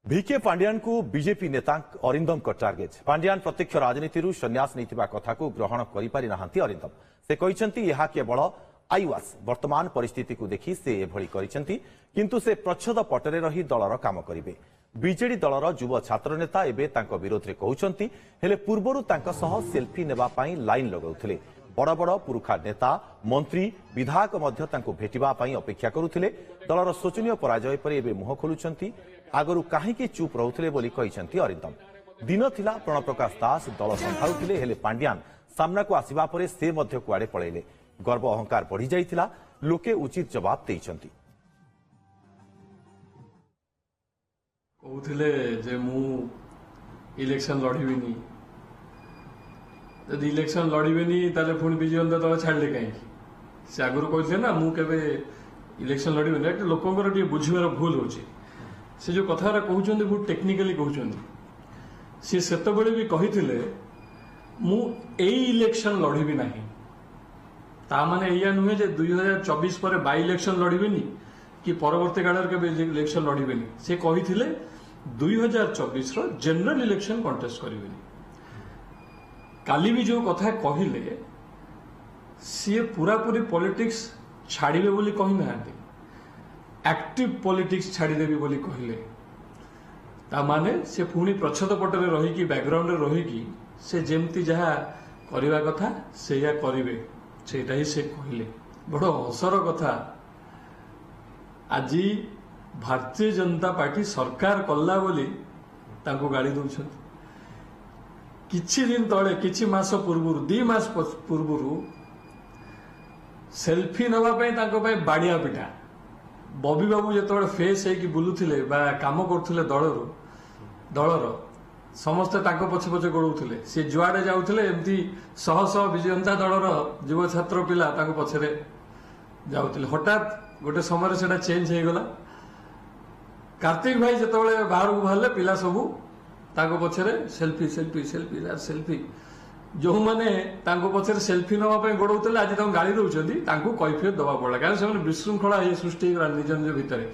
V K ପାଣ୍ଡିଆନଙ୍କୁ BJP ନେତା ଅରିନ୍ଦମଙ୍କ target. Pandian ପ୍ରତ୍ୟକ୍ଷ ରାଜନୀତିରୁ ସନ୍ନ୍ୟାସ ନେଇଥିବା କଥାକୁ ଗ୍ରହଣ କରିପାରି ନାହାନ୍ତି ଅରିନ୍ଦମ। ସେ କହିଛନ୍ତି ଏହା କେବଳ ଆଇୱାସ। ବର୍ତ୍ତମାନ ପରିସ୍ଥିତିକୁ ଦେଖି ସେ ଏଭଳି କରିଛନ୍ତି, କିନ୍ତୁ ସେ ପ୍ରଚ୍ଛଦ ପଟରେ ରହି ଦଳର କାମ କରିବେ। ବିଜେଡି ଦଳର ଯୁବ ଛାତ୍ର ନେତା ଏବେ ତାଙ୍କ ବିରୋଧରେ କହୁଛନ୍ତି, ହେଲେ ପୂର୍ବରୁ ତାଙ୍କ ସହ ସେଲ୍ଫି ନେବା ପାଇଁ ଲାଇନ୍ ଲଗାଉଥିଲେ। ବଡ଼ ବଡ଼ ପୁରୁଖା ନେତା, ମନ୍ତ୍ରୀ, ବିଧାୟକ ମଧ୍ୟ ତାଙ୍କୁ ଭେଟିବା ପାଇଁ ଅପେକ୍ଷା କରୁଥିଲେ। ଦଳର ଶୋଚନୀୟ ପରାଜୟ ପରେ ଏବେ ମୁହଁ ଖୋଲୁଛନ୍ତି। ଆଗରୁ କାହିଁକି ଚୁପ୍ ରହୁଥିଲେ ବୋଲି କହିଛନ୍ତି ଅରିନ୍ଦମ। ଦିନ ଥିଲା ପ୍ରଣବ ପ୍ରକାଶ ଦାସ ଦଳ ସମ୍ଭାଳୁଥିଲେ, ହେଲେ ପାଣ୍ଡିଆନ ସାମ୍ନାକୁ ଆସିବା ପରେ ସେ ମଧ୍ୟ କୁଆଡ଼େ ପଳାଇଲେ। ଗର୍ବ ଅହଙ୍କାର ବଢ଼ି ଯାଇଥିଲା। ଲୋକେ ଉଚିତ ଜବାବ ଦେଇଛନ୍ତି। କହୁଥିଲେ ଯେ ମୁଁ ଇଲେକ୍ସନ ଲଢ଼ିବିନି, ଯଦି ଇଲେକ୍ସନ ଲଢ଼ିବେନି ତାହେଲେ ପୁଣି ବିଜୁ ଜନତା ଦଳ ଛାଡ଼ିଲେ କାହିଁକି? ସେ ଆଗରୁ କହିଥିଲେ ନା ମୁଁ କେବେ ଇଲେକ୍ସନ ଲଢ଼ିବିନି। ଏଠି ଲୋକଙ୍କର ଟିକେ ବୁଝିବାର ଭୁଲ ହେଉଛି। ସେ ଯେଉଁ କଥାଟା କହୁଛନ୍ତି ବହୁତ ଟେକ୍ନିକାଲି କହୁଛନ୍ତି। ସେ ସେତେବେଳେ ବି କହିଥିଲେ ମୁଁ ଏଇ ଇଲେକ୍ସନ ଲଢ଼ିବି ନାହିଁ। ତା ମାନେ ଏଇଆ ନୁହେଁ ଯେ 2024 ପରେ ବାଇ ଇଲେକ୍ସନ ଲଢ଼ିବେନି କି ପରବର୍ତ୍ତୀ କାଳରେ କେବେ ଇଲେକ୍ସନ ଲଢ଼ିବେନି। ସେ କହିଥିଲେ 2024ର ଜେନେରାଲ ଇଲେକ୍ସନ କଣ୍ଟେଷ୍ଟ କରିବେନି। କାଲି ବି ଯେଉଁ କଥା କହିଲେ ସିଏ ପୁରାପୁରି ପଲିଟିକ୍ସ ଛାଡ଼ିବେ ବୋଲି କହିନାହାନ୍ତି, ଆକ୍ଟିଭ ପଲିଟିକ୍ସ ଛାଡ଼ିଦେବି ବୋଲି କହିଲେ। ତା ମାନେ ସେ ପୁଣି ପ୍ରଚ୍ଛଦ ପଟରେ ରହିକି ବ୍ୟାକଗ୍ରାଉଣ୍ଡରେ ରହିକି ସେ ଯେମିତି ଯାହା କରିବା କଥା ସେଇଆ କରିବେ, ସେଇଟା ହିଁ ସେ କହିଲେ। ବଡ଼ ହସର କଥା, ଆଜି ଭାରତୀୟ ଜନତା ପାର୍ଟି ସରକାର କଲା ବୋଲି ତାଙ୍କୁ ଗାଳି ଦେଉଛନ୍ତି। କିଛି ଦିନ ତଳେ, କିଛି ମାସ ପୂର୍ବରୁ, 2 ମାସ ପୂର୍ବରୁ ସେଲ୍ଫି ନେବା ପାଇଁ ତାଙ୍କ ପାଇଁ ବାଡ଼ିଆ ପିଟା। ବବି ବାବୁ ଯେତେବେଳେ ଫେସ୍ ହେଇକି ବୁଲୁଥିଲେ ବା କାମ କରୁଥିଲେ ଦଳର ସମସ୍ତେ ତାଙ୍କ ପଛେ ପଛେ ଗୋଡ଼ଉଥିଲେ। ସେ ଯୁଆଡ଼େ ଯାଉଥିଲେ ଏମିତି ଶହ ଶହ ବିଜୁ ଜନତା ଦଳର ଯୁବ ଛାତ୍ର ପିଲା ତାଙ୍କ ପଛରେ ଯାଉଥିଲେ। ହଠାତ୍ ଗୋଟେ ସମୟରେ ସେଟା ଚେଞ୍ଜ ହେଇଗଲା। କାର୍ତ୍ତିକ ଭାଇ ଯେତେବେଳେ ବାହାରକୁ ବାହାରିଲେ ପିଲା ସବୁ ତାଙ୍କ ପଛରେ ସେଲ୍ଫି ସେଲ୍ଫି ସେଲ୍ଫି ସେଲ୍ଫି। ଯେଉଁମାନେ ତାଙ୍କ ପଛରେ ସେଲ୍ଫି ନେବା ପାଇଁ ଗୋଡ଼ଉଥିଲେ ଆଜି ତାଙ୍କୁ ଗାଳି ଦେଉଛନ୍ତି, ତାଙ୍କୁ କୈଫିୟତ ଦେବାକୁ ପଡ଼ିଲା। କାରଣ ସେମାନେ ବିଶୃଙ୍ଖଳା ସୃଷ୍ଟି ହେଇଗଲା ନିଜ ନିଜ ଭିତରେ।